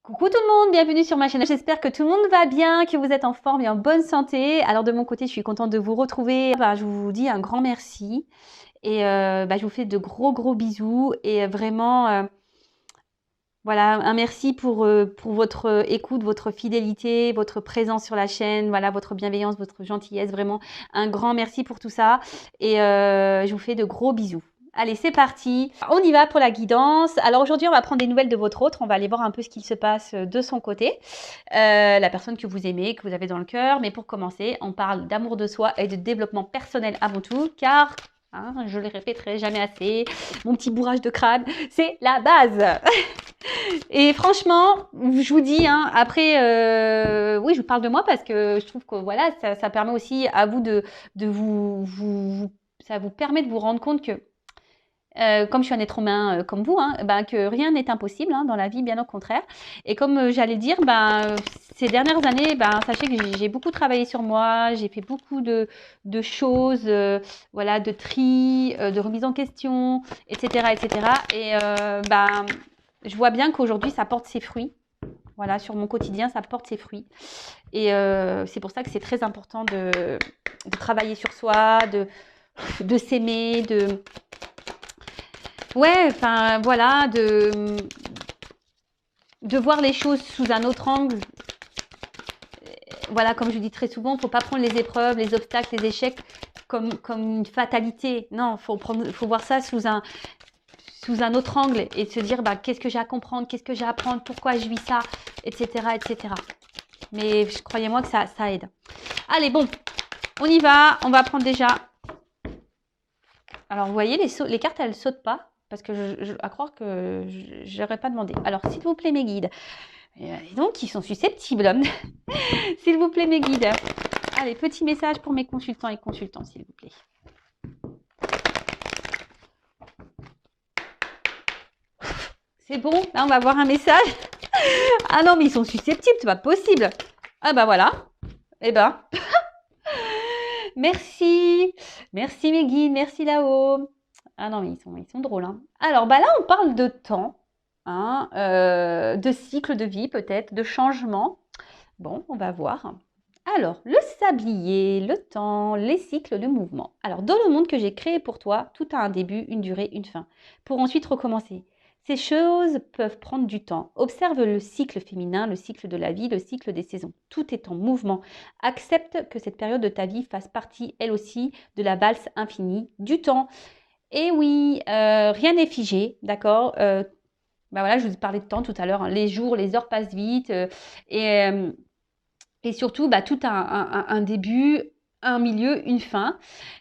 Coucou tout le monde, bienvenue sur ma chaîne. J'espère que tout le monde va bien, que vous êtes en forme et en bonne santé. Alors de mon côté, je suis contente de vous retrouver. Je vous dis un grand merci et je vous fais de gros bisous et vraiment voilà, un merci pour votre écoute, votre fidélité, votre présence sur la chaîne, voilà, votre bienveillance, votre gentillesse. Vraiment un grand merci pour tout ça et je vous fais de gros bisous. Allez, c'est parti. On y va pour la guidance. Alors aujourd'hui, on va prendre des nouvelles de votre autre. On va aller voir un peu ce qu'il se passe de son côté. La personne que vous aimez, que vous avez dans le cœur. Mais pour commencer, on parle d'amour de soi et de développement personnel avant tout. Car, je le répéterai jamais assez, mon petit bourrage de crâne, c'est la base. Et franchement, je vous dis, après, oui, je vous parle de moi parce que je trouve que voilà, ça permet aussi à vous de ça vous permet de vous rendre compte que comme je suis un être humain comme vous, que rien n'est impossible dans la vie, bien au contraire. Et comme j'allais dire, ces dernières années, sachez que j'ai beaucoup travaillé sur moi, j'ai fait beaucoup de choses, voilà, de tri, de remise en question, etc., etc. Et je vois bien qu'aujourd'hui, ça porte ses fruits. Voilà, sur mon quotidien, ça porte ses fruits. Et c'est pour ça que c'est très important de travailler sur soi, de s'aimer, ouais, enfin voilà, de voir les choses sous un autre angle. Voilà, comme je dis très souvent, il ne faut pas prendre les épreuves, les obstacles, les échecs comme une fatalité. Non, faut voir ça sous un autre angle et se dire qu'est-ce que j'ai à comprendre, qu'est-ce que j'ai à apprendre, pourquoi je vis ça, etc., etc. Mais croyez-moi que ça aide. Allez, bon, on y va. On va prendre déjà. Alors, vous voyez, les cartes, elles ne sautent pas. Parce que à croire que je n'aurais pas demandé. Alors, s'il vous plaît, mes guides. Et donc, ils sont susceptibles. S'il vous plaît, mes guides. Allez, petit message pour mes consultants et consultantes, s'il vous plaît. C'est bon, là, on va voir un message. Ah non, mais ils sont susceptibles, c'est pas possible. Ah voilà. Eh ben. Merci. Merci, mes guides. Merci là-haut. Ah non, mais ils sont drôles. Alors, là, on parle de temps, de cycle de vie peut-être, de changement. Bon, on va voir. Alors, le sablier, le temps, les cycles de mouvement. Alors, dans le monde que j'ai créé pour toi, tout a un début, une durée, une fin, pour ensuite recommencer. Ces choses peuvent prendre du temps. Observe le cycle féminin, le cycle de la vie, le cycle des saisons. Tout est en mouvement. Accepte que cette période de ta vie fasse partie, elle aussi, de la valse infinie du temps. Et oui, rien n'est figé, d'accord voilà, je vous parlais de temps tout à l'heure. Les jours, les heures passent vite. Et surtout, tout a un début, un milieu, une fin.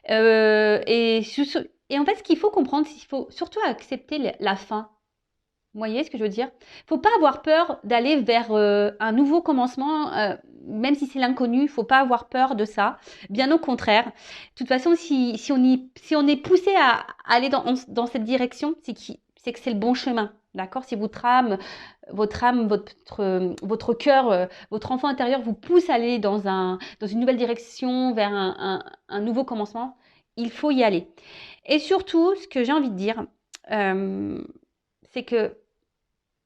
Et en fait, ce qu'il faut comprendre, c'est qu'il faut surtout accepter la fin. Vous voyez ce que je veux dire? Il ne faut pas avoir peur d'aller vers un nouveau commencement, même si c'est l'inconnu, il ne faut pas avoir peur de ça. Bien au contraire. De toute façon, si on est poussé à aller dans cette direction, c'est que c'est le bon chemin. D'accord? Si votre âme, votre cœur, votre enfant intérieur vous pousse à aller dans une nouvelle direction, vers un nouveau commencement, il faut y aller. Et surtout, ce que j'ai envie de dire, c'est que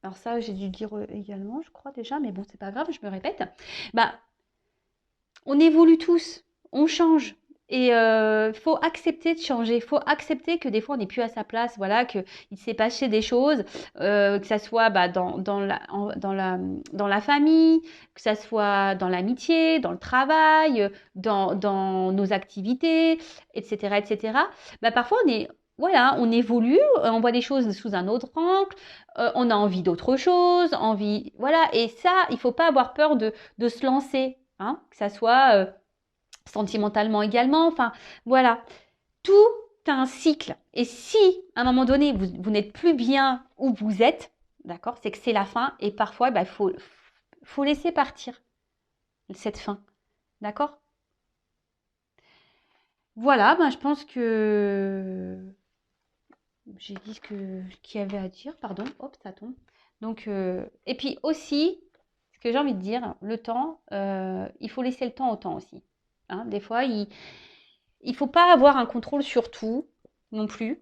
alors ça, j'ai dû le dire également, je crois déjà, mais bon, c'est pas grave, je me répète. On évolue tous, on change. Et faut accepter de changer, il faut accepter que des fois on n'est plus à sa place, voilà, qu'il s'est passé des choses, que ça soit dans la famille, que ça soit dans l'amitié, dans le travail, dans nos activités, etc., etc. Parfois on évolue, on voit les choses sous un autre angle, on a envie d'autre chose, voilà. Et ça, il faut pas avoir peur de se lancer, que ça soit sentimentalement également. Enfin, voilà. Tout a un cycle. Et si, à un moment donné, vous n'êtes plus bien où vous êtes, d'accord, c'est que c'est la fin. Et parfois, il faut laisser partir cette fin. D'accord? Voilà, je pense que j'ai dit ce qu'il y avait à dire. Pardon, hop, ça tombe. Donc, et puis aussi, ce que j'ai envie de dire, le temps, il faut laisser le temps au temps aussi. Des fois, il ne faut pas avoir un contrôle sur tout non plus.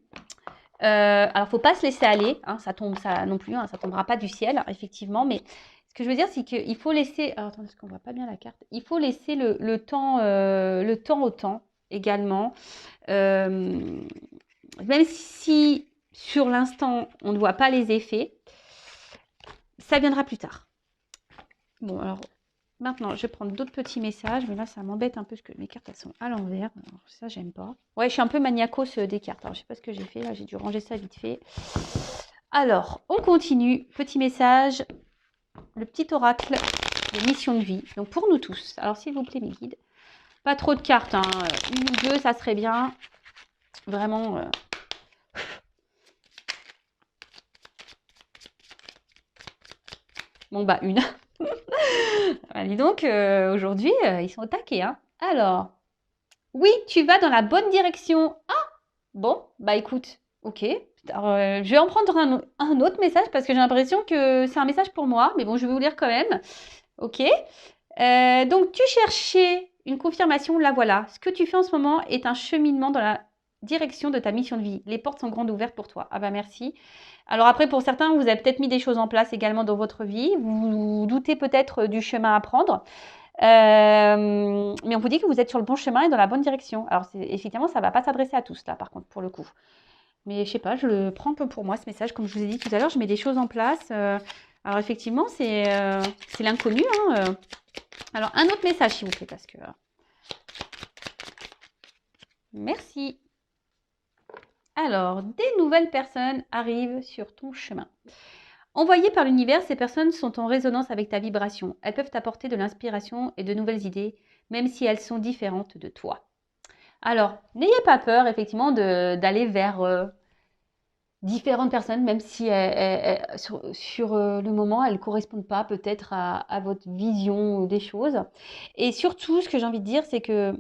Alors, faut pas se laisser aller, hein, ça tombe, ça non plus, hein, ça tombera pas du ciel, effectivement. Mais ce que je veux dire, c'est qu'il faut laisser. Alors, attendez, parce qu'on voit pas bien la carte. Il faut laisser le temps au temps également. Euh, Même si sur l'instant on ne voit pas les effets, ça viendra plus tard. Bon, alors maintenant, je vais prendre d'autres petits messages, mais là, ça m'embête un peu parce que mes cartes, elles sont à l'envers. Alors, ça, j'aime pas. Ouais, je suis un peu maniacos des cartes. Alors, je sais pas ce que j'ai fait. Là, j'ai dû ranger ça vite fait. Alors, on continue. Petit message. Le petit oracle de mission de vie. Donc, pour nous tous. Alors, s'il vous plaît, mes guides. Pas trop de cartes, hein. Une ou deux, ça serait bien. Vraiment. Bon, bah, une. Ah, dis donc, aujourd'hui, ils sont au taquet, hein. Alors, oui, tu vas dans la bonne direction. Ah, bon, bah écoute, ok. Alors, je vais en prendre un autre message parce que j'ai l'impression que c'est un message pour moi, mais bon, je vais vous lire quand même. Ok. Donc, tu cherchais une confirmation, la voilà. Ce que tu fais en ce moment est un cheminement dans la direction de ta mission de vie. Les portes sont grandes ouvertes pour toi. Ah bah merci. Alors après, pour certains, vous avez peut-être mis des choses en place également dans votre vie. Vous vous doutez peut-être du chemin à prendre. Mais on vous dit que vous êtes sur le bon chemin et dans la bonne direction. Alors, effectivement, ça ne va pas s'adresser à tous, là, par contre, pour le coup. Mais je sais pas, je le prends un peu pour moi, ce message. Comme je vous ai dit tout à l'heure, je mets des choses en place. Alors, effectivement, c'est l'inconnu, hein. Alors, un autre message, s'il vous plaît, parce que... Merci. Alors, des nouvelles personnes arrivent sur ton chemin. Envoyées par l'univers, ces personnes sont en résonance avec ta vibration. Elles peuvent t'apporter de l'inspiration et de nouvelles idées, même si elles sont différentes de toi. Alors, n'ayez pas peur, effectivement, d'aller vers différentes personnes, même si sur le moment, elles ne correspondent pas peut-être à votre vision des choses. Et surtout, ce que j'ai envie de dire, c'est que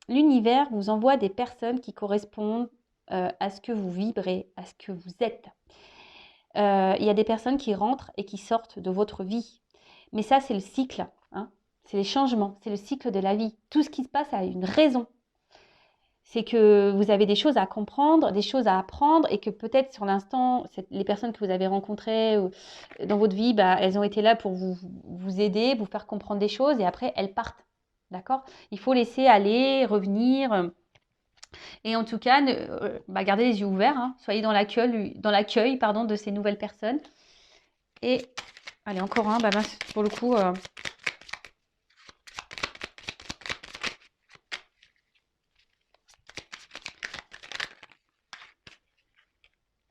l'univers vous envoie des personnes qui correspondent à ce que vous vibrez, à ce que vous êtes. Il y a des personnes qui rentrent et qui sortent de votre vie. Mais ça, c'est le cycle, hein. C'est les changements, c'est le cycle de la vie. Tout ce qui se passe a une raison. C'est que vous avez des choses à comprendre, des choses à apprendre et que peut-être sur l'instant, les personnes que vous avez rencontrées dans votre vie, bah, elles ont été là pour vous aider, vous faire comprendre des choses et après, elles partent. D'accord? Il faut laisser aller, revenir. Et en tout cas, gardez les yeux ouverts, hein. Soyez dans l'accueil pardon, de ces nouvelles personnes. Et allez, encore un, pour le coup...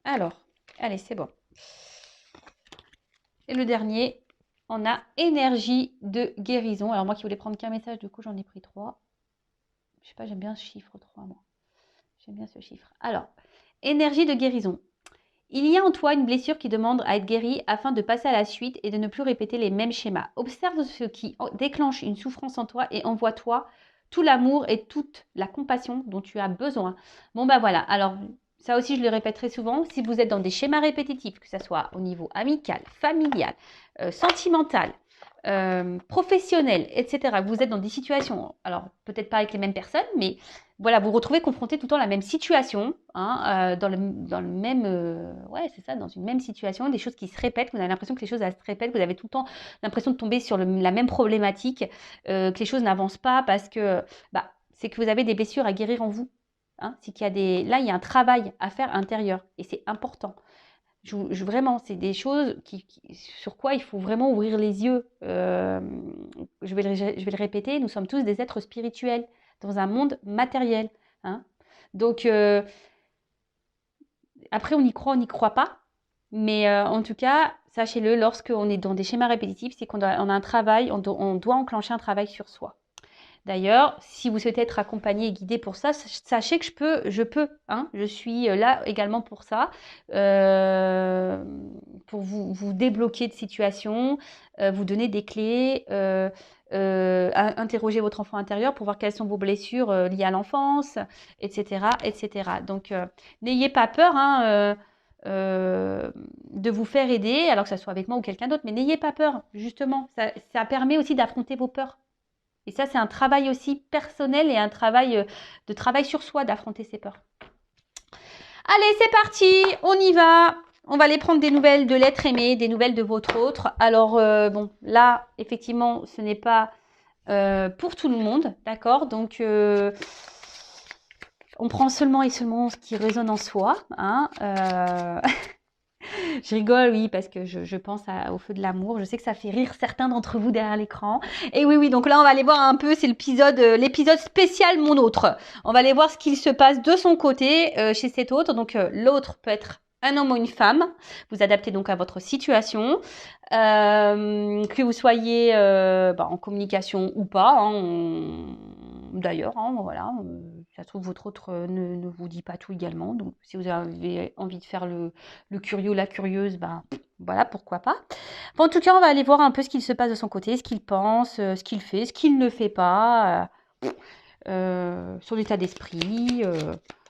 Alors, allez, c'est bon. Et le dernier, on a énergie de guérison. Alors moi qui voulais prendre qu'un message, du coup j'en ai pris 3. Je sais pas, j'aime bien ce chiffre 3, moi. J'aime bien ce chiffre. Alors, énergie de guérison. Il y a en toi une blessure qui demande à être guérie afin de passer à la suite et de ne plus répéter les mêmes schémas. Observe ce qui déclenche une souffrance en toi et envoie-toi tout l'amour et toute la compassion dont tu as besoin. Bon bah voilà, alors ça aussi je le répète très souvent, si vous êtes dans des schémas répétitifs, que ce soit au niveau amical, familial, sentimental, professionnel, etc., vous êtes dans des situations, alors peut-être pas avec les mêmes personnes, mais voilà, vous vous retrouvez confronté tout le temps à la même situation, hein, dans le même, ouais, c'est ça, dans une même situation, des choses qui se répètent, vous avez l'impression que les choses elles se répètent, vous avez tout le temps l'impression de tomber sur la même problématique, que les choses n'avancent pas parce que, c'est que vous avez des blessures à guérir en vous. Hein, c'est qu'il y a là, il y a un travail à faire intérieur et c'est important. Vraiment, c'est des choses sur quoi il faut vraiment ouvrir les yeux. Je vais le répéter, nous sommes tous des êtres spirituels dans un monde matériel. Hein. Donc, après, on y croit pas. Mais en tout cas, sachez-le, lorsqu'on est dans des schémas répétitifs, c'est qu'on a un travail, on doit enclencher un travail sur soi. D'ailleurs, si vous souhaitez être accompagné et guidé pour ça, sachez que je peux, hein, je suis là également pour ça, pour vous débloquer de situations, vous donner des clés, interroger votre enfant intérieur pour voir quelles sont vos blessures liées à l'enfance, etc., etc. Donc, n'ayez pas peur, hein, de vous faire aider, alors que ce soit avec moi ou quelqu'un d'autre, mais n'ayez pas peur, justement, ça permet aussi d'affronter vos peurs. Et ça, c'est un travail aussi personnel et un travail de travail sur soi d'affronter ses peurs. Allez, c'est parti, on y va. On va aller prendre des nouvelles de l'être aimé, des nouvelles de votre autre. Alors, bon, là, effectivement, ce n'est pas pour tout le monde, d'accord? Donc, on prend seulement et seulement ce qui résonne en soi, hein. Je rigole, oui, parce que je pense au feu de l'amour. Je sais que ça fait rire certains d'entre vous derrière l'écran. Et oui, oui, donc là, on va aller voir un peu, c'est l'épisode spécial Mon autre. On va aller voir ce qu'il se passe de son côté chez cet autre. Donc, l'autre peut être un homme ou une femme. Vous adaptez donc à votre situation. Que vous soyez en communication ou pas. Hein, d'ailleurs, hein, voilà. Ça se trouve, votre autre ne vous dit pas tout également. Donc, si vous avez envie de faire le curieux, la curieuse, ben voilà, pourquoi pas. Bon, en tout cas, on va aller voir un peu ce qu'il se passe de son côté, ce qu'il pense, ce qu'il fait, ce qu'il ne fait pas, son état d'esprit,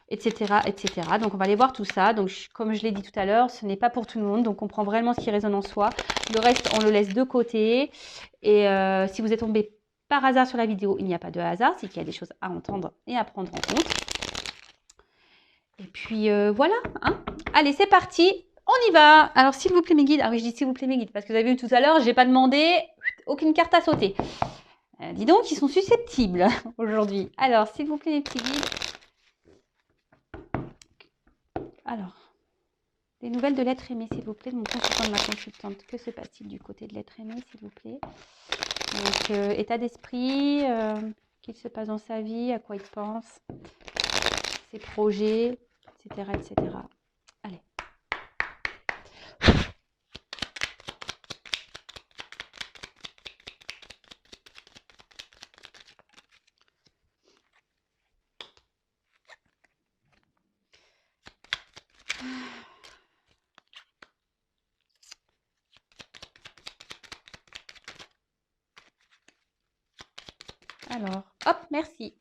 etc., etc. Donc, on va aller voir tout ça. Donc, comme je l'ai dit tout à l'heure, ce n'est pas pour tout le monde. Donc, on prend vraiment ce qui résonne en soi. Le reste, on le laisse de côté. Et si vous êtes tombé par hasard sur la vidéo, il n'y a pas de hasard. C'est qu'il y a des choses à entendre et à prendre en compte. Et puis, voilà. Hein. Allez, c'est parti. On y va. Alors, s'il vous plaît, mes guides. Ah oui, je dis s'il vous plaît, mes guides. Parce que vous avez vu tout à l'heure, je n'ai pas demandé aucune carte à sauter. Dis donc, ils sont susceptibles aujourd'hui. Alors, s'il vous plaît, les petits guides. Alors, des nouvelles de l'être aimé, s'il vous plaît, de mon consultant, de ma consultante. Que se passe-t-il du côté de l'être aimé, s'il vous plaît? Donc, état d'esprit, qu'il se passe dans sa vie, à quoi il pense, ses projets, etc., etc. Allez. Alors, hop, merci.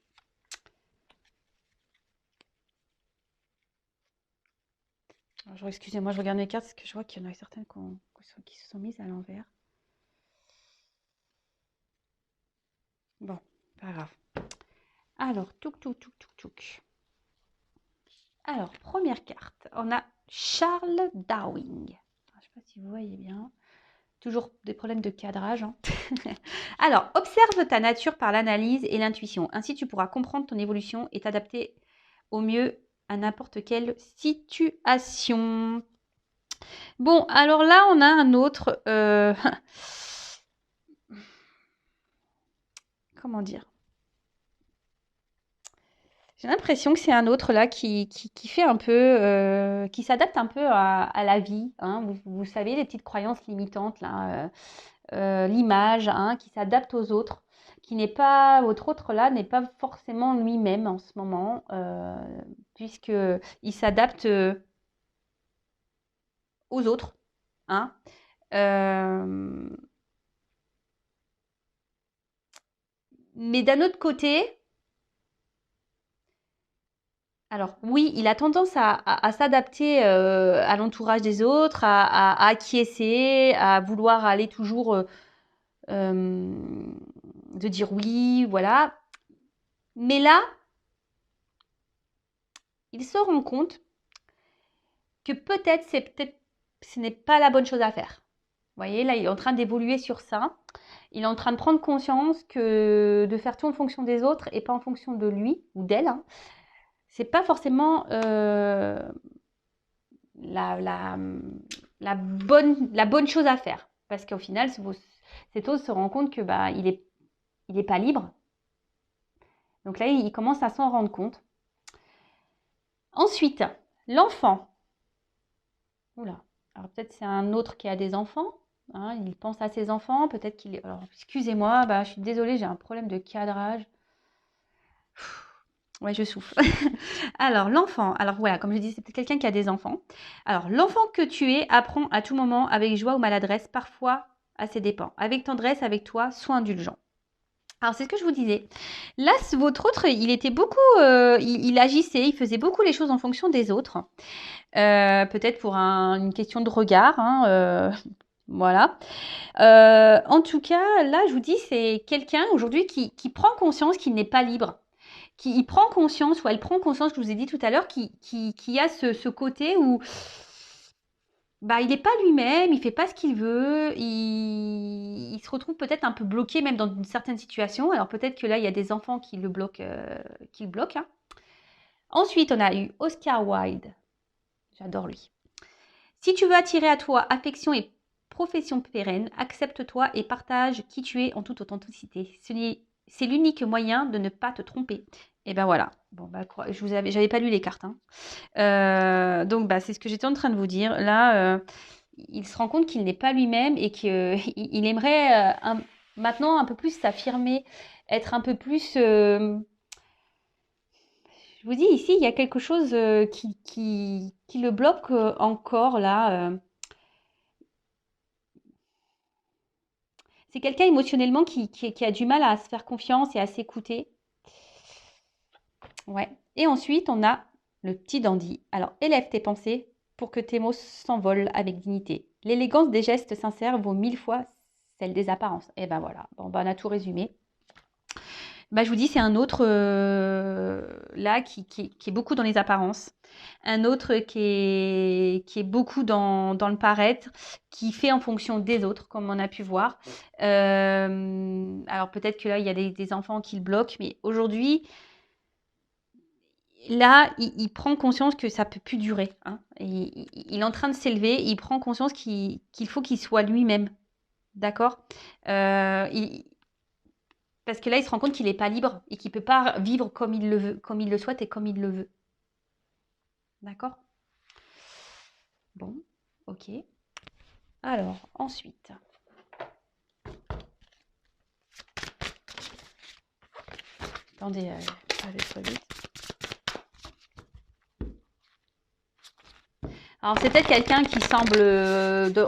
Alors, excusez-moi, je regarde mes cartes parce que je vois qu'il y en a certaines qui se sont mises à l'envers. Bon, pas grave. Alors, touk. Alors, première carte, on a Charles Darwin. Je ne sais pas si vous voyez bien. Toujours des problèmes de cadrage. Hein. Alors, observe ta nature par l'analyse et l'intuition. Ainsi, tu pourras comprendre ton évolution et t'adapter au mieux à n'importe quelle situation. Bon, alors là, on a un autre... Comment dire? J'ai l'impression que c'est un autre là qui fait un peu... qui s'adapte un peu à la vie. Hein. Vous savez, les petites croyances limitantes là... l'image, hein, qui s'adapte aux autres, qui n'est pas, votre autre là n'est pas forcément lui-même en ce moment, puisqu'il s'adapte aux autres. Hein. Mais d'un autre côté, alors oui, il a tendance à s'adapter à l'entourage des autres, à acquiescer, à vouloir aller toujours de dire oui, voilà. Mais là, il se rend compte que peut-être ce n'est pas la bonne chose à faire. Vous voyez, là, il est en train d'évoluer sur ça. Il est en train de prendre conscience que de faire tout en fonction des autres et pas en fonction de lui ou d'elle, hein, c'est pas forcément la bonne chose à faire. Parce qu'au final, cet autre se rend compte que il est pas libre. Donc là, il commence à s'en rendre compte. Ensuite, l'enfant. Oula. Alors peut-être c'est un autre qui a des enfants. Hein, il pense à ses enfants. Peut-être qu'il est... Alors, excusez-moi, je suis désolée, j'ai un problème de cadrage. Ouais, je souffle. Alors, l'enfant. Alors, voilà, comme je dis, c'est peut-être quelqu'un qui a des enfants. Alors, l'enfant que tu es apprend à tout moment avec joie ou maladresse, parfois à ses dépens. Avec tendresse, avec toi, sois indulgent. Alors, c'est ce que je vous disais. Là, votre autre, il était beaucoup... il agissait, il faisait beaucoup les choses en fonction des autres. Peut-être pour une question de regard. Hein, voilà. En tout cas, là, je vous dis, c'est quelqu'un aujourd'hui qui prend conscience qu'il n'est pas libre. il prend conscience, ou elle prend conscience, je vous ai dit tout à l'heure, qui a ce côté où bah, il n'est pas lui-même, il fait pas ce qu'il veut, il se retrouve peut-être un peu bloqué même dans certaines situations. Alors peut-être que là, il y a des enfants qui le bloquent, hein. Ensuite, on a eu Oscar Wilde. J'adore lui. Si tu veux attirer à toi affection et profession pérenne, accepte-toi et partage qui tu es en toute authenticité. C'est l'unique moyen de ne pas te tromper. Et ben voilà. Bon, bah, j'avais pas lu les cartes, hein. Donc, bah, c'est ce que j'étais en train de vous dire. Là, il se rend compte qu'il n'est pas lui-même et qu'il aimerait maintenant un peu plus s'affirmer, être un peu plus. Je vous dis, ici, il y a quelque chose qui le bloque encore là. C'est quelqu'un émotionnellement qui a du mal à se faire confiance et à s'écouter. Ouais. Et ensuite, on a le petit dandy. Alors, élève tes pensées pour que tes mots s'envolent avec dignité. L'élégance des gestes sincères vaut 1000 fois celle des apparences. Et ben voilà, bon, ben, on a tout résumé. Bah, je vous dis, c'est un autre là qui est beaucoup dans les apparences. Un autre qui est beaucoup dans le paraître, qui fait en fonction des autres, comme on a pu voir. Alors peut-être que là, il y a des enfants qui le bloquent, mais aujourd'hui, là, il prend conscience que ça peut plus durer, hein. Il est en train de s'élever, il prend conscience qu'il faut qu'il soit lui-même. D'accord. Parce que là, il se rend compte qu'il n'est pas libre et qu'il ne peut pas vivre comme il le veut, comme il le souhaite et comme il le veut. D'accord. Bon, ok. Alors, ensuite. Attendez, je vais trop vite. Alors, c'est peut-être quelqu'un qui semble,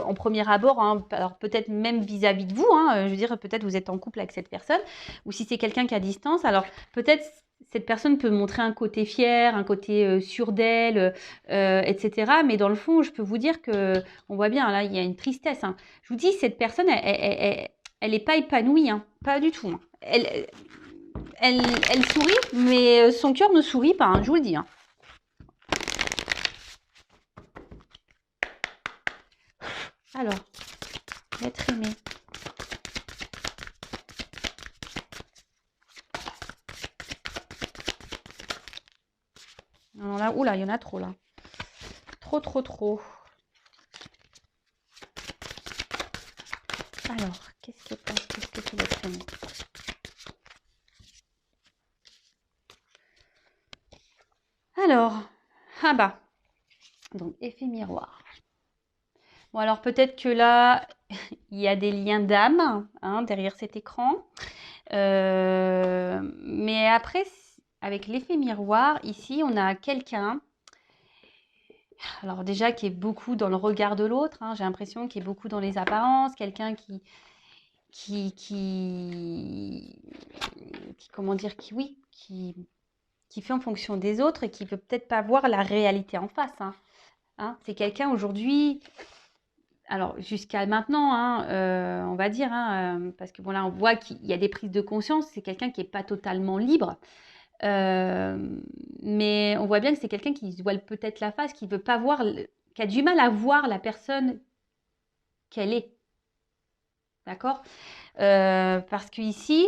en premier abord, hein, alors peut-être même vis-à-vis de vous, hein, je veux dire, peut-être vous êtes en couple avec cette personne, ou si c'est quelqu'un qui est à distance, alors peut-être cette personne peut montrer un côté fier, un côté sûr d'elle, etc. Mais dans le fond, je peux vous dire que, on voit bien, là, il y a une tristesse, hein. Je vous dis, cette personne, elle n'est pas épanouie, hein, pas du tout, hein. Elle sourit, mais son cœur ne sourit pas, hein, je vous le dis, hein. Alors, l'être aimé. Alors là, oula, il y en a trop là. Trop. Alors, qu'est-ce que c'est l'être aimé? Alors, ah bah, donc effet miroir. Bon, alors peut-être que là, il y a des liens d'âme, hein, derrière cet écran. Mais après, avec l'effet miroir, ici, on a quelqu'un, alors déjà qui est beaucoup dans le regard de l'autre, hein, j'ai l'impression qu'il est beaucoup dans les apparences, quelqu'un comment dire, qui fait en fonction des autres et qui peut peut-être pas voir la réalité en face, hein. Hein, c'est quelqu'un aujourd'hui, alors jusqu'à maintenant, hein, on va dire, hein, parce que bon là on voit qu'il y a des prises de conscience, c'est quelqu'un qui n'est pas totalement libre, mais on voit bien que c'est quelqu'un qui se voile peut-être la face, qui veut pas voir, qui a du mal à voir la personne qu'elle est, d'accord. Parce qu'ici,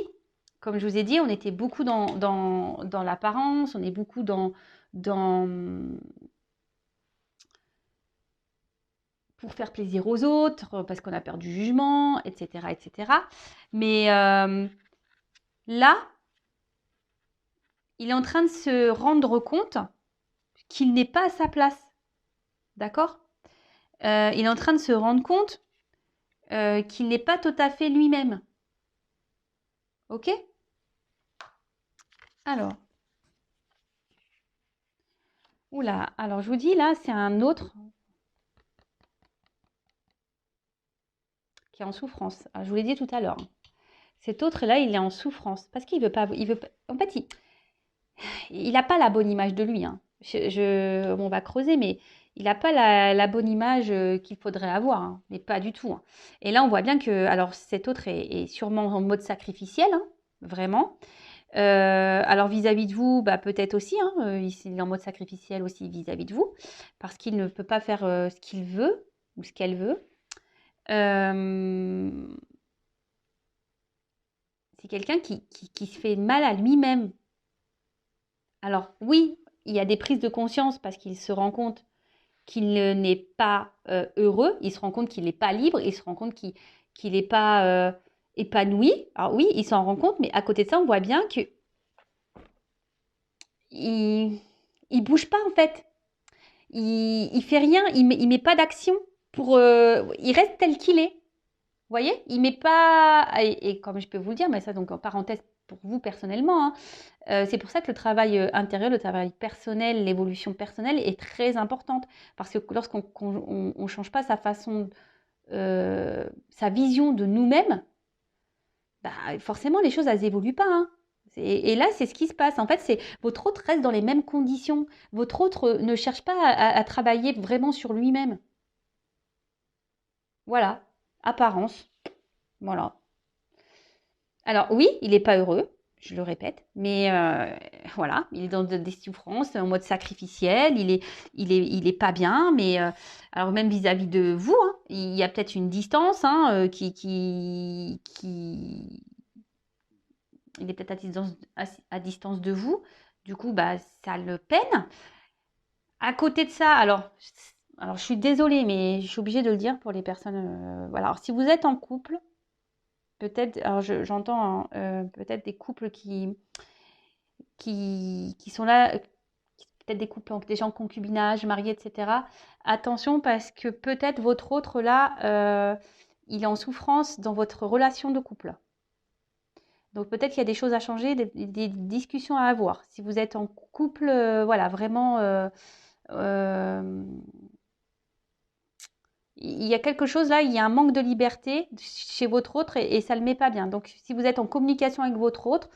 comme je vous ai dit, on était beaucoup dans l'apparence, on est beaucoup dans pour faire plaisir aux autres, parce qu'on a peur du jugement, etc., etc. Mais là, il est en train de se rendre compte qu'il n'est pas à sa place, d'accord. Il est en train de se rendre compte qu'il n'est pas tout à fait lui-même, ok. Alors, oula, alors je vous dis là, c'est un autre qui est en souffrance. Alors, je vous l'ai dit tout à l'heure. Cet autre-là, il est en souffrance parce qu'il veut pas. En fait, il n'a pas la bonne image de lui, hein. On va creuser, mais il n'a pas la bonne image qu'il faudrait avoir, hein, mais pas du tout, hein. Et là, on voit bien que, alors, cet autre est sûrement en mode sacrificiel, hein, vraiment. Alors vis-à-vis de vous, bah, peut-être aussi, hein, il est en mode sacrificiel aussi vis-à-vis de vous, parce qu'il ne peut pas faire ce qu'il veut ou ce qu'elle veut. Euh, c'est quelqu'un qui se fait mal à lui-même. Alors oui, il y a des prises de conscience parce qu'il se rend compte qu'il n'est pas heureux, il se rend compte qu'il n'est pas libre, il se rend compte qu'il n'est pas épanoui. Alors oui, il s'en rend compte, mais à côté de ça, on voit bien que il bouge pas en fait. Il fait rien, il met pas d'action pour. Il reste tel qu'il est. Vous voyez, il met pas. Et comme je peux vous le dire, mais ça donc en parenthèse pour vous personnellement, hein, c'est pour ça que le travail intérieur, le travail personnel, l'évolution personnelle est très importante. Parce que lorsqu'on ne change pas sa façon, sa vision de nous-mêmes, bah, forcément les choses, elles évoluent pas, hein. Et là, c'est ce qui se passe. En fait, c'est votre autre reste dans les mêmes conditions. Votre autre ne cherche pas à travailler vraiment sur lui-même. Voilà, apparence. Voilà. Alors oui, il n'est pas heureux, je le répète, mais voilà, il est dans des souffrances, en mode sacrificiel, il est pas bien, mais alors même vis-à-vis de vous, hein, il y a peut-être une distance hein, il est peut-être à distance de vous, du coup, bah, ça le peine. À côté de ça, alors je suis désolée, mais je suis obligée de le dire pour les personnes, voilà, alors si vous êtes en couple, peut-être, alors j'entends hein, peut-être des couples qui sont là, peut-être des couples déjà en concubinage, mariés, etc. Attention parce que peut-être votre autre là, il est en souffrance dans votre relation de couple. Donc peut-être qu'il y a des choses à changer, des discussions à avoir. Si vous êtes en couple, voilà, vraiment, euh, il y a quelque chose là, il y a un manque de liberté chez votre autre et ça ne le met pas bien. Donc si vous êtes en communication avec votre autre,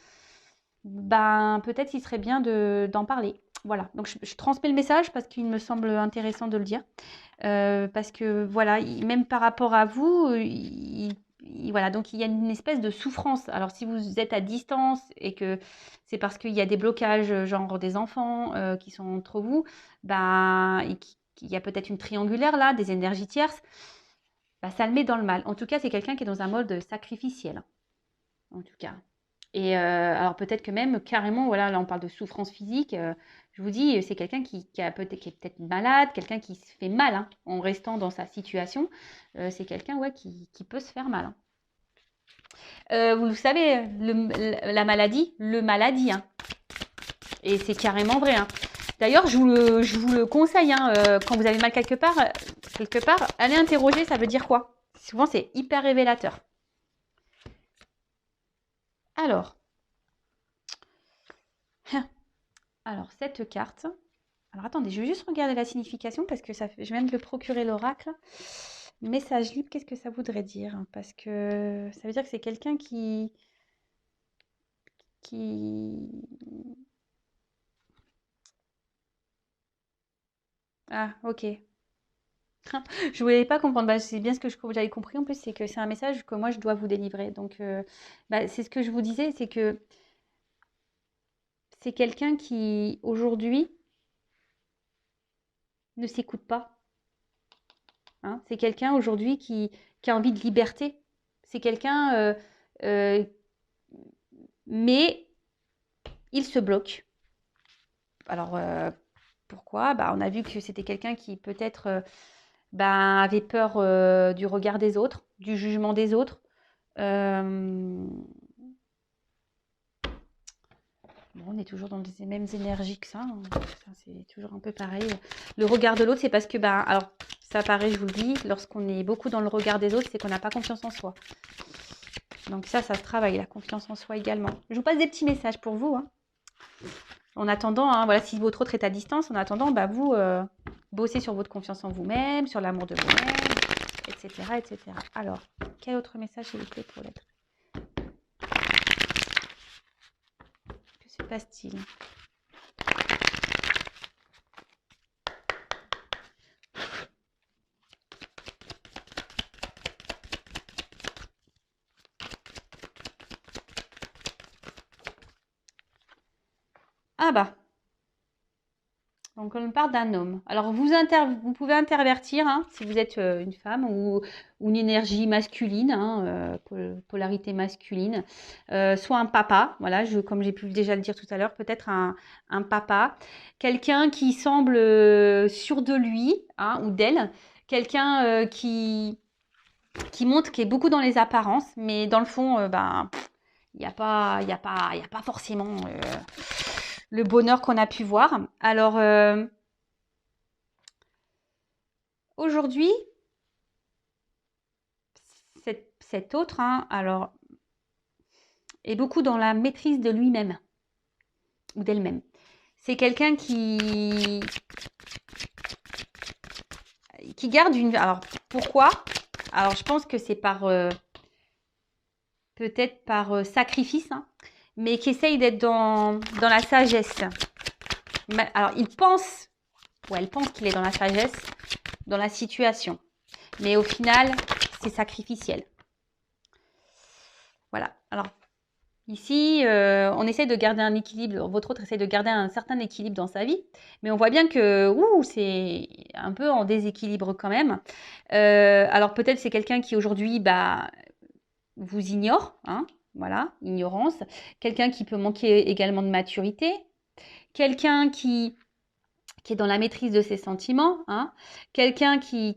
ben, peut-être il serait bien d'en parler. Voilà, donc je transmets le message parce qu'il me semble intéressant de le dire. Parce que voilà, même par rapport à vous, voilà, donc il y a une espèce de souffrance. Alors si vous êtes à distance et que c'est parce qu'il y a des blocages, genre des enfants qui sont entre vous, ben, il y a peut-être une triangulaire là, des énergies tierces, bah, ça le met dans le mal. En tout cas, c'est quelqu'un qui est dans un mode sacrificiel, en tout cas. Et alors peut-être que même carrément, voilà, là on parle de souffrance physique. Je vous dis, c'est quelqu'un qui est peut-être malade, quelqu'un qui se fait mal hein, en restant dans sa situation. C'est quelqu'un ouais, qui peut se faire mal. Hein. Vous le savez, la maladie, le maladie. Hein. Et c'est carrément vrai. Hein. D'ailleurs, je vous le conseille, hein, quand vous avez mal quelque part, allez interroger, ça veut dire quoi? Souvent, c'est hyper révélateur. Alors, cette carte. Alors attendez, je vais juste regarder la signification parce que je viens de le procurer l'oracle. Message libre, qu'est-ce que ça voudrait dire? Parce que ça veut dire que c'est quelqu'un qui... Ah, ok. Je voulais pas comprendre. Bah, c'est bien ce que j'avais compris en plus, c'est que c'est un message que moi je dois vous délivrer. Donc, bah, c'est ce que je vous disais, c'est que c'est quelqu'un qui aujourd'hui ne s'écoute pas. Hein. C'est quelqu'un aujourd'hui qui a envie de liberté. C'est quelqu'un, euh, mais il se bloque. Alors, pourquoi? Bah, on a vu que c'était quelqu'un qui peut-être bah, avait peur du regard des autres, du jugement des autres. Bon, on est toujours dans les mêmes énergies que ça. Hein. Ça, c'est toujours un peu pareil. Le regard de l'autre, c'est parce que, bah, alors, ça paraît, je vous le dis, lorsqu'on est beaucoup dans le regard des autres, c'est qu'on n'a pas confiance en soi. Donc ça se travaille, la confiance en soi également. Je vous passe des petits messages pour vous. Hein. En attendant, hein, voilà, si votre autre est à distance, en attendant, bah, vous bossez sur votre confiance en vous-même, sur l'amour de vous-même, etc., etc. Alors, quel autre message s'il vous plaît pour l'être? Que se passe-t-il? Ah bah, donc on parle d'un homme. Alors vous pouvez intervertir hein, si vous êtes une femme ou une énergie masculine, hein, polarité masculine, soit un papa, voilà, comme j'ai pu déjà le dire tout à l'heure, peut-être un papa, quelqu'un qui semble sûr de lui hein, ou d'elle, quelqu'un qui montre qu'il est beaucoup dans les apparences, mais dans le fond, ben, il n'y a pas, il y a pas, il y a pas forcément le bonheur qu'on a pu voir. Alors, aujourd'hui, cet autre, hein, alors, est beaucoup dans la maîtrise de lui-même ou d'elle-même. C'est quelqu'un qui garde une... Alors, pourquoi? Alors, je pense que c'est peut-être par sacrifice, hein, mais qui essaye d'être dans la sagesse. Alors, il pense, ou elle pense qu'il est dans la sagesse, dans la situation. Mais au final, c'est sacrificiel. Voilà. Alors, ici, on essaie de garder un équilibre. Votre autre essaie de garder un certain équilibre dans sa vie. Mais on voit bien que c'est un peu en déséquilibre quand même. Alors, peut-être c'est quelqu'un qui aujourd'hui bah, vous ignore. Hein, voilà, ignorance. Quelqu'un qui peut manquer également de maturité. Quelqu'un qui est dans la maîtrise de ses sentiments, hein, quelqu'un qui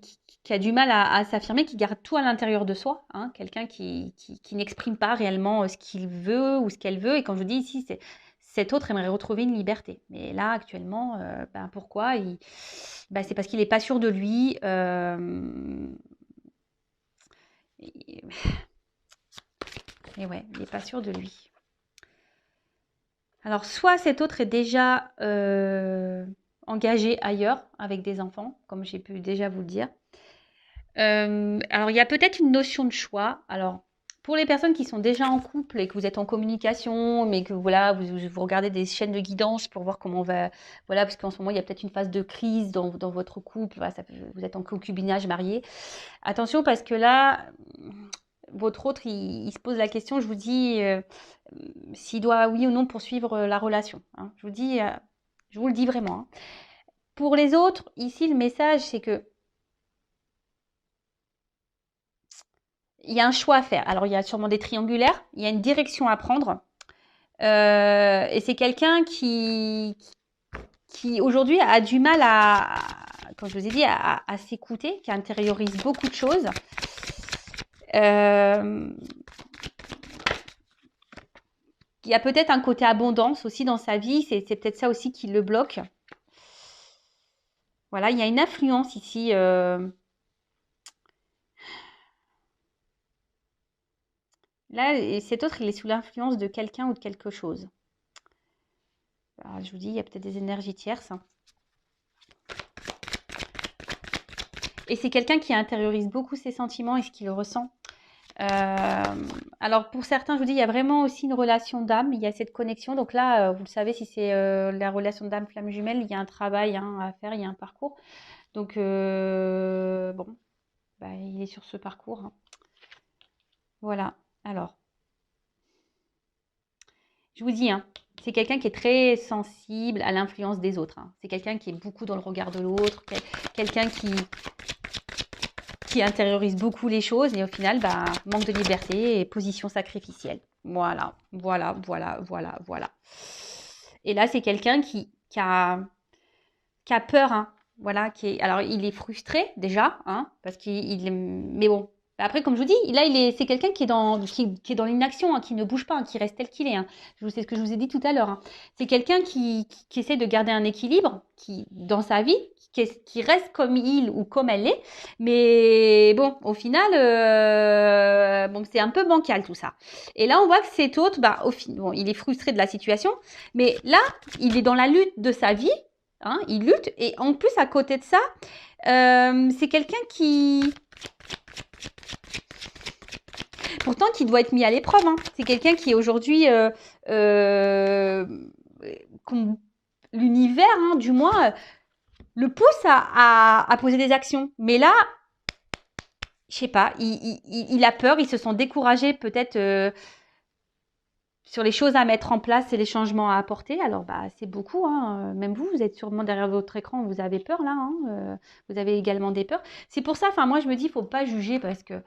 a du mal à s'affirmer, qui garde tout à l'intérieur de soi, hein, quelqu'un qui n'exprime pas réellement ce qu'il veut ou ce qu'elle veut. Et quand je dis ici, cet autre aimerait retrouver une liberté. Mais là, actuellement, ben, pourquoi ben, c'est parce qu'il n'est pas sûr de lui. Et ouais, il n'est pas sûr de lui. Alors, soit cet autre est déjà engagé ailleurs avec des enfants, comme j'ai pu déjà vous le dire. Alors, il y a peut-être une notion de choix. Alors, pour les personnes qui sont déjà en couple et que vous êtes en communication, mais que voilà, vous regardez des chaînes de guidance pour voir comment on va. Voilà, parce qu'en ce moment, il y a peut-être une phase de crise dans votre couple. Voilà, vous êtes en concubinage marié. Attention, parce que là, votre autre, il se pose la question, je vous dis, s'il doit, oui ou non, poursuivre la relation. Hein. Je vous le dis vraiment. Hein. Pour les autres, ici, le message, c'est que il y a un choix à faire. Alors, il y a sûrement des triangulaires, il y a une direction à prendre. Et c'est quelqu'un qui aujourd'hui a du mal comme je vous ai dit, à s'écouter, qui intériorise beaucoup de choses. Il y a peut-être un côté abondance aussi dans sa vie, c'est peut-être ça aussi qui le bloque. Voilà, il y a une influence ici. Là, cet autre, il est sous l'influence de quelqu'un ou de quelque chose. Alors, je vous dis, il y a peut-être des énergies tierces. Et c'est quelqu'un qui intériorise beaucoup ses sentiments et ce qu'il ressent. Alors, pour certains, je vous dis, il y a vraiment aussi une relation d'âme. Il y a cette connexion. Donc là, vous le savez, si c'est la relation d'âme flamme jumelle, il y a un travail hein, à faire, il y a un parcours. Donc, bon, bah, il est sur ce parcours. Hein. Voilà. Alors, je vous dis, hein, c'est quelqu'un qui est très sensible à l'influence des autres. Hein. C'est quelqu'un qui est beaucoup dans le regard de l'autre, quelqu'un qui intériorise beaucoup les choses et au final, bah, manque de liberté et position sacrificielle. Voilà, voilà, voilà, voilà, voilà. Et là, c'est quelqu'un qui a peur, hein, voilà, alors il est frustré déjà, hein, parce mais bon. Après, comme je vous dis, là, c'est quelqu'un qui est dans l'inaction, hein, qui ne bouge pas, hein, qui reste tel qu'il est. Hein. C'est ce que je vous ai dit tout à l'heure. Hein. C'est quelqu'un qui essaie de garder un équilibre dans sa vie, qui reste comme il ou comme elle est. Mais bon, au final, bon, c'est un peu bancal tout ça. Et là, on voit que cet autre, bah, bon, il est frustré de la situation. Mais là, il est dans la lutte de sa vie. Hein, il lutte. Et en plus, à côté de ça, c'est quelqu'un pourtant qui doit être mis à l'épreuve. Hein. C'est quelqu'un qui aujourd'hui, l'univers, hein, du moins, le pousse à poser des actions. Mais là, je sais pas, il a peur, il se sent découragé peut-être sur les choses à mettre en place et les changements à apporter. Alors, bah, c'est beaucoup, hein. Même vous, vous êtes sûrement derrière votre écran, vous avez peur là, hein. Vous avez également des peurs. C'est pour ça, enfin, moi, je me dis, il ne faut pas juger parce que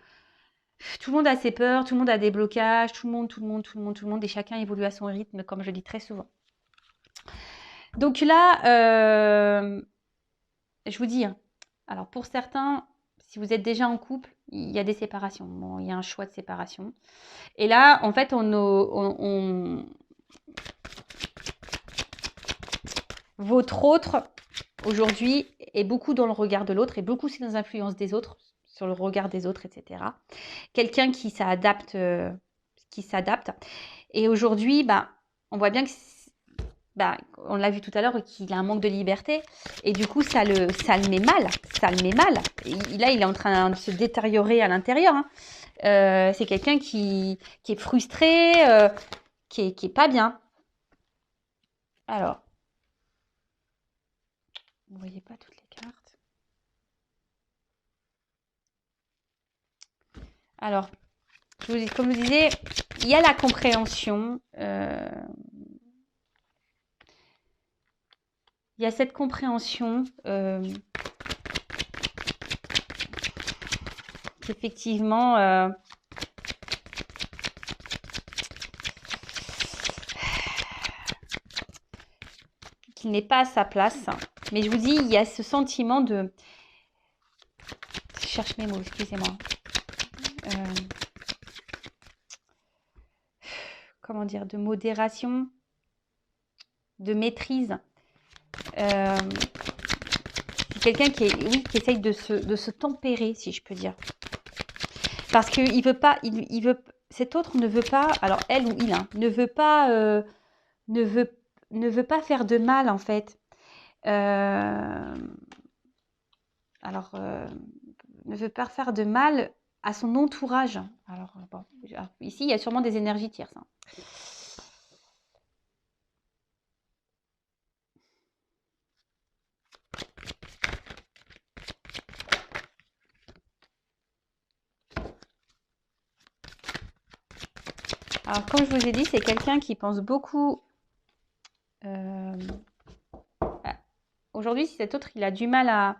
tout le monde a ses peurs, tout le monde a des blocages, tout le monde, et chacun évolue à son rythme, comme je dis très souvent. Donc là, je vous dis, hein, alors pour certains, si vous êtes déjà en couple, il y a des séparations. Bon, il y a un choix de séparation. Et là, en fait, votre autre, aujourd'hui, est beaucoup dans le regard de l'autre et beaucoup c'est dans l'influence des autres, sur le regard des autres, etc. Quelqu'un qui s'adapte, Et aujourd'hui, bah, on voit bien que, bah, on l'a vu tout à l'heure, qu'il a un manque de liberté. Et du coup, ça le met mal. Ça le met mal. Et là, il est en train de se détériorer à l'intérieur, hein. C'est quelqu'un qui est frustré, qui est pas bien. Alors, vous ne voyez pas toutes les cartes. Alors, comme je vous disais, il y a la compréhension. Il y a cette compréhension qu'effectivement, qu'il n'est pas à sa place. Mais je vous dis, il y a ce sentiment de... Je cherche mes mots, excusez-moi. Comment dire, de modération, de maîtrise. C'est quelqu'un qui essaye de se tempérer, si je peux dire. Parce qu'il veut pas, cet autre ne veut pas, alors elle ou il, hein, ne veut pas faire de mal, en fait. Ne veut pas faire de mal à son entourage. Alors, bon, ici, il y a sûrement des énergies tierces, hein. Alors, comme je vous ai dit, c'est quelqu'un qui pense beaucoup... Aujourd'hui, si cet autre, il a du mal à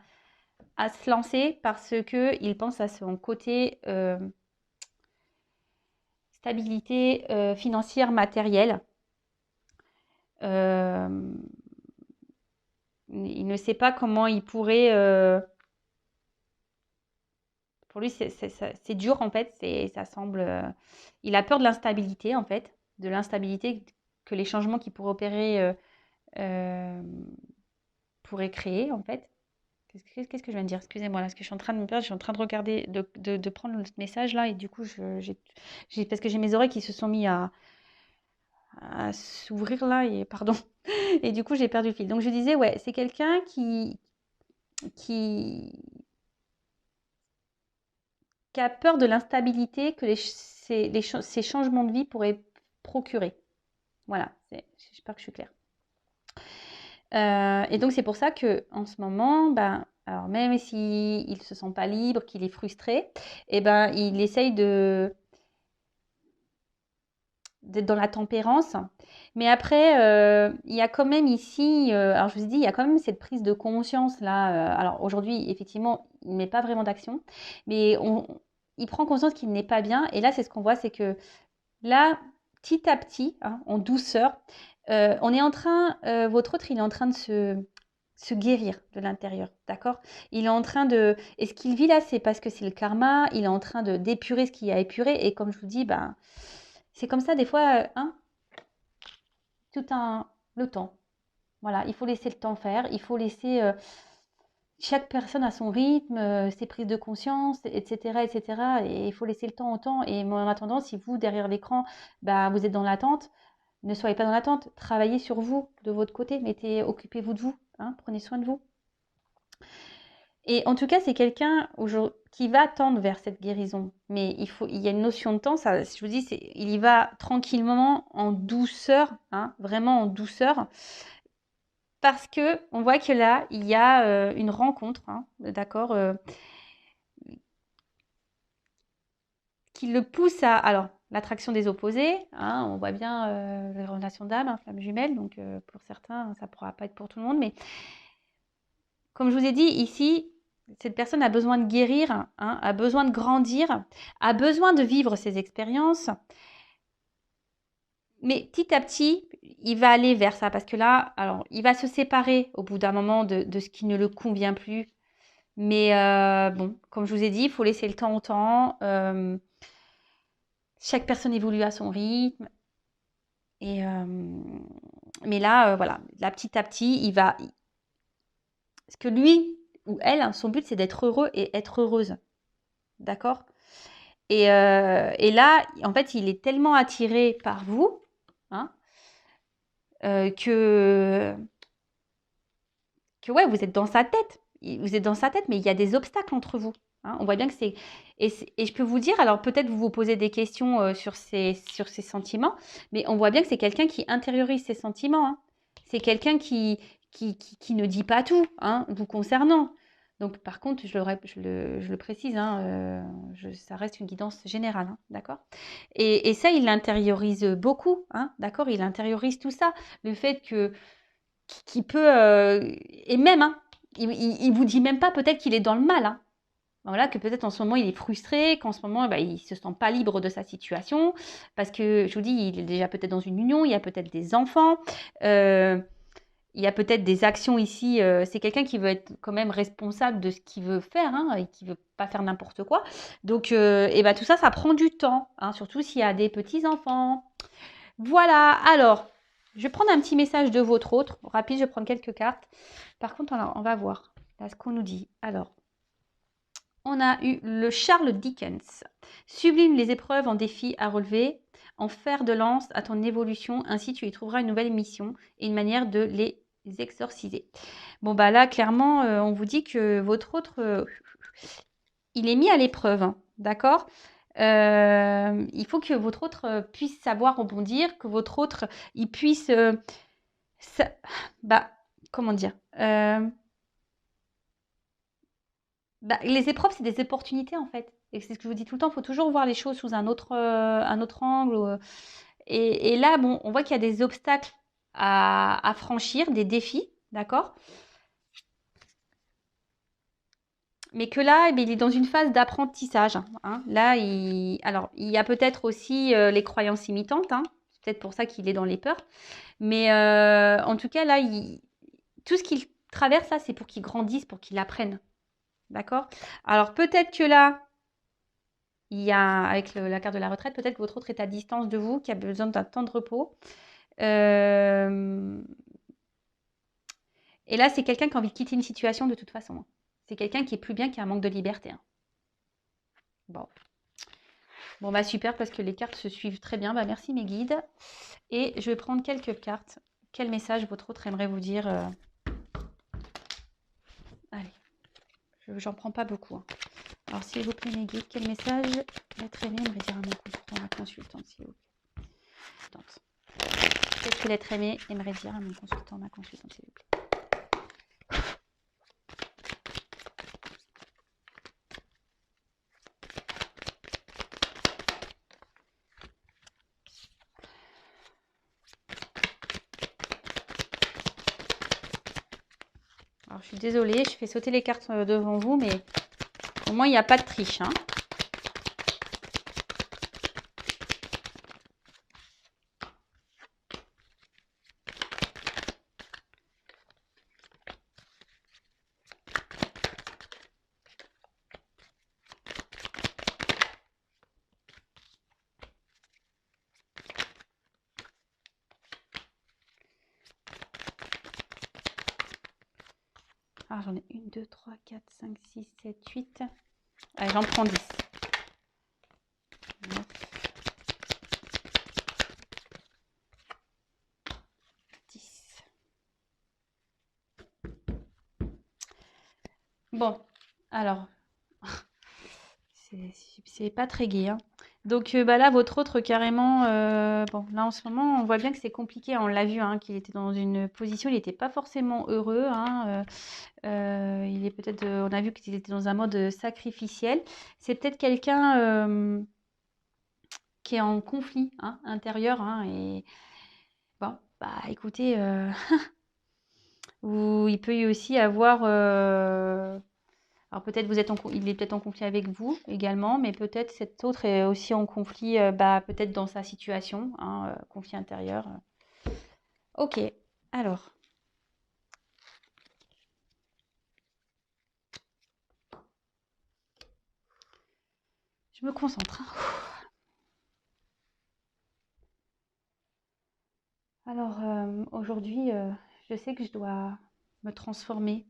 se lancer parce qu'il pense à son côté stabilité financière, matérielle. Il ne sait pas comment il pourrait... pour lui, c'est dur, en fait. Ça semble... il a peur de l'instabilité, en fait. De l'instabilité que les changements qu'il pourrait opérer pourraient créer, en fait. Qu'est-ce que je viens de dire? Excusez-moi, là, parce que je suis en train de me perdre, je suis en train de regarder, de prendre le message là, et du coup, parce que j'ai mes oreilles qui se sont mis à s'ouvrir là, et pardon, et du coup, j'ai perdu le fil. Donc, je disais, ouais, c'est quelqu'un qui a peur de l'instabilité que ces changements de vie pourraient procurer. Voilà, j'espère que je suis claire. Et donc, c'est pour ça qu'en ce moment, ben, alors même s'il ne se sent pas libre, qu'il est frustré, eh ben, il essaye d'être dans la tempérance. Mais après, il y a quand même ici, alors je vous ai dit, il y a quand même cette prise de conscience là. Alors aujourd'hui, effectivement, il ne met pas vraiment d'action, mais il prend conscience qu'il n'est pas bien. Et là, c'est ce qu'on voit, c'est que là, petit à petit, hein, en douceur, on est en train, votre autre, il est en train de se guérir de l'intérieur, d'accord? Il est en train de... Et ce qu'il vit là, c'est parce que c'est le karma, il est en train d'épurer ce qu'il y a épuré, et comme je vous dis, ben, c'est comme ça des fois, hein, le temps. Voilà, il faut laisser le temps faire, il faut laisser... chaque personne a son rythme, ses prises de conscience, etc., etc. Et il faut laisser le temps au temps. Et en attendant, si vous, derrière l'écran, bah, vous êtes dans l'attente, ne soyez pas dans l'attente. Travaillez sur vous, de votre côté. Occupez-vous de vous, hein, prenez soin de vous. Et en tout cas, c'est quelqu'un qui va tendre vers cette guérison. Mais il y a une notion de temps. Ça, je vous dis, il y va tranquillement, en douceur, hein, vraiment en douceur. Parce que on voit que là, il y a une rencontre, hein, d'accord, qui le pousse à... Alors l'attraction des opposés, hein, on voit bien les relations d'âme, hein, flamme jumelle, donc pour certains, ça ne pourra pas être pour tout le monde, mais comme je vous ai dit, ici, cette personne a besoin de guérir, hein, a besoin de grandir, a besoin de vivre ses expériences, mais petit à petit, il va aller vers ça, parce que là, alors, il va se séparer au bout d'un moment de ce qui ne le convient plus, mais bon, comme je vous ai dit, il faut laisser le temps au temps, chaque personne évolue à son rythme, et mais là, voilà, là, petit à petit, il va... Parce que lui ou elle, hein, son but, c'est d'être heureux et être heureuse. D'accord? Et là, en fait, il est tellement attiré par vous, hein, que ouais, vous êtes dans sa tête. Vous êtes dans sa tête, mais il y a des obstacles entre vous. Hein. On voit bien que c'est... Et je peux vous dire, alors peut-être vous vous posez des questions sur ces sentiments, mais on voit bien que c'est quelqu'un qui intériorise ses sentiments. Hein. C'est quelqu'un qui ne dit pas tout, hein, vous concernant. Donc par contre, je le précise, hein, ça reste une guidance générale, hein, d'accord? Et ça, il l'intériorise beaucoup, hein, d'accord? Il intériorise tout ça. Le fait que qui peut... et même, hein, il vous dit même pas peut-être qu'il est dans le mal. Hein. Voilà, que peut-être en ce moment il est frustré, qu'en ce moment bah, il se sent pas libre de sa situation, parce que je vous dis, il est déjà peut-être dans une union, il y a peut-être des enfants, il y a peut-être des actions ici. C'est quelqu'un qui veut être quand même responsable de ce qu'il veut faire, hein, et qui veut pas faire n'importe quoi. Donc, et bah, tout ça, ça prend du temps, hein, surtout s'il y a des petits enfants. Voilà, alors, je vais prendre un petit message de votre autre. Rapide, je vais prendre quelques cartes. Par contre, on va voir là, ce qu'on nous dit. Alors, on a eu le Charles Dickens. Sublime les épreuves en défis à relever, en fer de lance à ton évolution, ainsi tu y trouveras une nouvelle mission et une manière de les exorciser. Bon, bah là, clairement, on vous dit que votre autre, il est mis à l'épreuve, hein, d'accord? Il faut que votre autre puisse savoir rebondir, que votre autre, il puisse... bah, comment dire? Bah, les épreuves, c'est des opportunités, en fait. Et c'est ce que je vous dis tout le temps, il faut toujours voir les choses sous un autre angle. Et là, bon, on voit qu'il y a des obstacles à franchir, des défis, d'accord? Mais que là, eh bien, il est dans une phase d'apprentissage. Hein. Là, alors, il y a peut-être aussi les croyances imitantes. Hein. C'est peut-être pour ça qu'il est dans les peurs. Mais en tout cas, là, tout ce qu'il traverse, ça, c'est pour qu'il grandisse, pour qu'il apprenne. D'accord? Alors, peut-être que là, il y a, avec la carte de la retraite, peut-être que votre autre est à distance de vous, qui a besoin d'un temps de repos. Et là, c'est quelqu'un qui a envie de quitter une situation de toute façon. Hein. C'est quelqu'un qui est plus bien, qui a un manque de liberté. Hein. Bon. Bon, bah super, parce que les cartes se suivent très bien. Bah, merci mes guides. Et je vais prendre quelques cartes. Quel message votre autre aimerait vous dire Allez, j'en prends pas beaucoup. Hein. Alors, s'il vous plaît, mes guides, quel message l'être aimé aimerait dire à mon consultant, ma consultante, s'il vous plaît. Qu'est-ce que l'être aimé aimerait dire à mon consultant, ma consultante, s'il vous plaît. Alors, je suis désolée, je fais sauter les cartes devant vous, mais au moins, il n'y a pas de triche. Hein. Alors, j'en ai 1, 2, 3, 4, 5, 6, 7, 8. Allez, j'en prends 10. 9, 10. Bon, alors, c'est pas très gai. Hein. Donc bah là, votre autre carrément, bon, là en ce moment, on voit bien que c'est compliqué. On l'a vu, hein, qu'il était dans une position, il n'était pas forcément heureux. Hein, il est peut-être, on a vu qu'il était dans un mode sacrificiel. C'est peut-être quelqu'un qui est en conflit hein, intérieur. Hein, et bon, bah écoutez, il peut y aussi avoir... alors peut-être il est peut-être en conflit avec vous également, mais peut-être cet autre est aussi en conflit, bah, peut-être dans sa situation, hein, conflit intérieur. Ok, alors. Je me concentre. Hein. Alors aujourd'hui, je sais que je dois me transformer.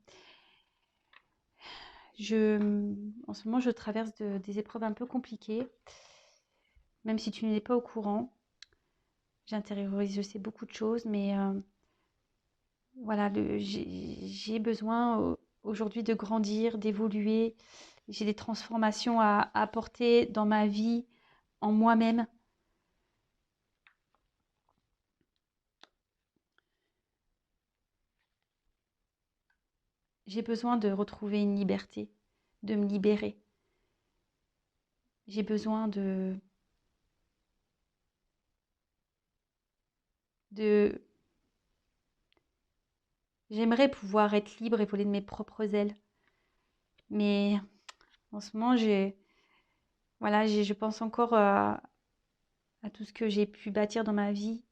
En ce moment, je traverse des épreuves un peu compliquées, même si tu n'es pas au courant. J'intériorise, je sais beaucoup de choses, mais voilà, j'ai besoin aujourd'hui de grandir, d'évoluer. J'ai des transformations à apporter dans ma vie, en moi-même. J'ai besoin de retrouver une liberté, de me libérer. J'ai besoin de... J'aimerais pouvoir être libre et voler de mes propres ailes. Mais en ce moment, voilà, je pense encore à tout ce que j'ai pu bâtir dans ma vie,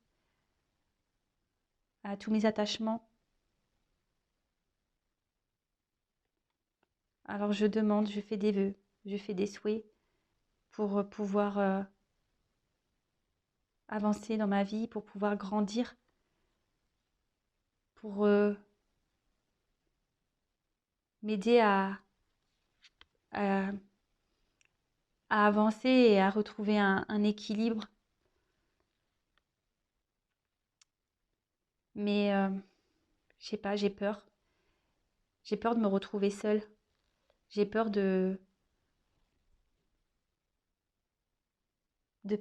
à tous mes attachements. Alors je demande, je fais des vœux, je fais des souhaits pour pouvoir avancer dans ma vie, pour pouvoir grandir, pour m'aider à, à avancer et à retrouver un équilibre. Mais je sais pas, j'ai peur. J'ai peur de me retrouver seule. J'ai peur de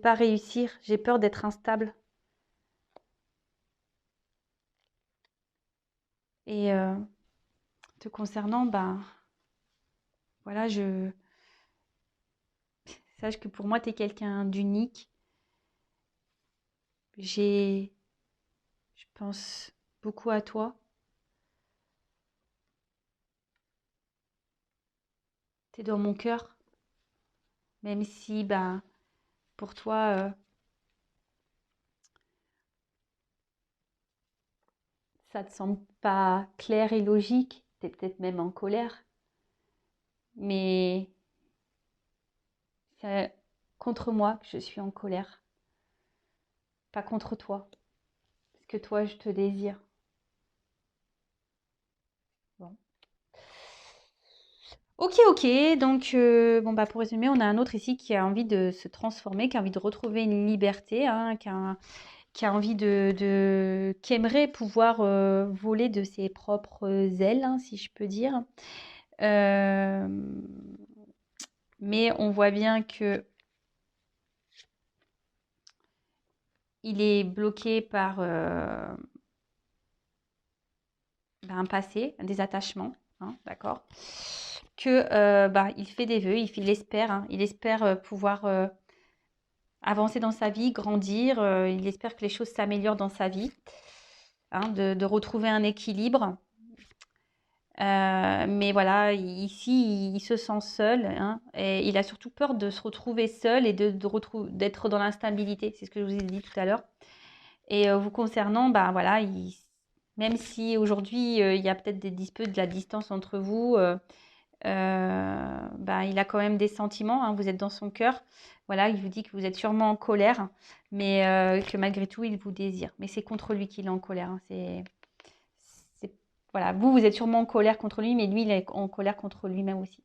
pas réussir. J'ai peur d'être instable. Et te concernant, ben voilà, sache que pour moi, tu es quelqu'un d'unique. Je pense beaucoup à toi. Tu es dans mon cœur. Même si, ben, pour toi, ça te semble pas clair et logique. Tu es peut-être même en colère. Mais c'est contre moi que je suis en colère. Pas contre toi. Parce que toi, je te désire. Bon. Ok, ok. Donc, bon, bah, pour résumer, on a un autre ici qui a envie de se transformer, qui a envie de retrouver une liberté, hein, qui a envie qui aimerait pouvoir voler de ses propres ailes, hein, si je peux dire. Euh, mais on voit bien que il est bloqué par un passé, des attachements, hein, d'accord? Que bah, il fait des vœux, il espère, hein, il espère pouvoir avancer dans sa vie, grandir, il espère que les choses s'améliorent dans sa vie, hein, de retrouver un équilibre. Mais voilà, ici, il se sent seul, hein, et il a surtout peur de se retrouver seul et d'être dans l'instabilité. C'est ce que je vous ai dit tout à l'heure. Et vous concernant, bah voilà, même si aujourd'hui il y a peut-être des disputes, de la distance entre vous, bah, il a quand même des sentiments, hein, vous êtes dans son cœur. Voilà, il vous dit que vous êtes sûrement en colère, mais que malgré tout, il vous désire. Mais c'est contre lui qu'il est en colère. Hein, voilà, vous êtes sûrement en colère contre lui, mais lui, il est en colère contre lui-même aussi.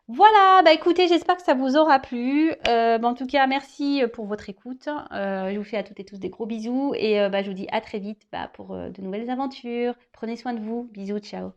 Voilà, bah écoutez, j'espère que ça vous aura plu. Bah, en tout cas, merci pour votre écoute. Je vous fais à toutes et tous des gros bisous et bah, je vous dis à très vite bah, pour de nouvelles aventures. Prenez soin de vous. Bisous, ciao.